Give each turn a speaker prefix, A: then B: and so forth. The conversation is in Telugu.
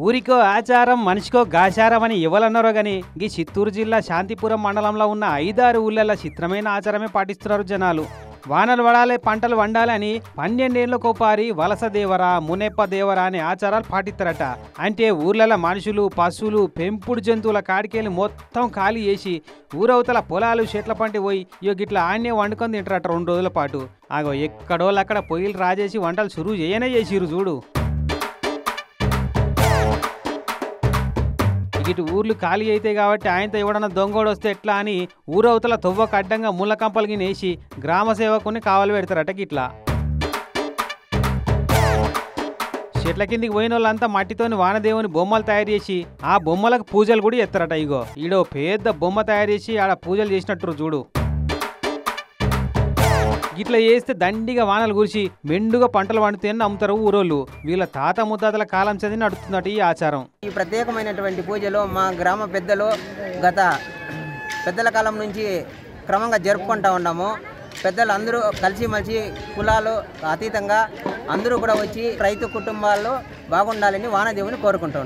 A: ఊరికో ఆచారం మనిషికో గాచారం అని ఎవరన్నారో గాని ఈ చిత్తూరు జిల్లా శాంతిపురం మండలంలో ఉన్న 5-6 ఊళ్ళ చిత్రమైన ఆచారమే పాటిస్తున్నారు జనాలు. వానలు పడాలి, పంటలు వండాలి అని 12 ఏళ్లకోపారి వలస దేవరా, మునెప్ప దేవరా అనే ఆచారాలు పాటిస్తారట. అంటే ఊర్లలో మనుషులు, పశువులు, పెంపుడు జంతువుల కాడికెళ్ళి మొత్తం ఖాళీ చేసి ఊరవతల పొలాలు, చెట్ల పంటి పోయి గిట్లా ఆన్నే వండుకొని తింటారట 2 రోజుల పాటు. ఆగో ఎక్కడోళ్ళు అక్కడ పొయ్యిలు రాజేసి వంటలు సురువు చేసిరు చూడు. ఇటు ఊర్లు ఖాళీ అయితే కాబట్టి ఆయనతో ఎవడన్నా దొంగోడు వస్తే ఎట్లా అని ఊరవతల తొవ్వకు అడ్డంగా ముళ్ళ కంపలకి నేసి గ్రామ సేవకుని కావలి పెడతారట. గిట్లా చెట్ల కిందికి పోయిన వాళ్ళంతా మట్టితోని వానదేవుని బొమ్మలు తయారు చేసి ఆ బొమ్మలకు పూజలు కూడా చేస్తారట. ఇగో ఈడో పెద్ద బొమ్మ తయారు చేసి ఆడ పూజలు చేసినట్టు చూడు. ఇట్లా చేస్తే దండిగా వానలు కురిసి మెండుగా పంటలు పండుతాయని నమ్ముతారు ఊరోళ్ళు. వీళ్ళ తాత ముత్తాతల కాలం చదివి నడుస్తున్నట్టు ఈ ఆచారం.
B: ఈ ప్రత్యేకమైనటువంటి పూజలో మా గ్రామ పెద్దలు గత పెద్దల కాలం నుంచి క్రమంగా జరుపుకుంటూ ఉన్నాము. పెద్దలు అందరూ కలిసిమెలిసి కులాలు అతీతంగా అందరూ కూడా వచ్చి రైతు కుటుంబాల్లో బాగుండాలని వానదేవుని కోరుకుంటూ ఉన్నాం.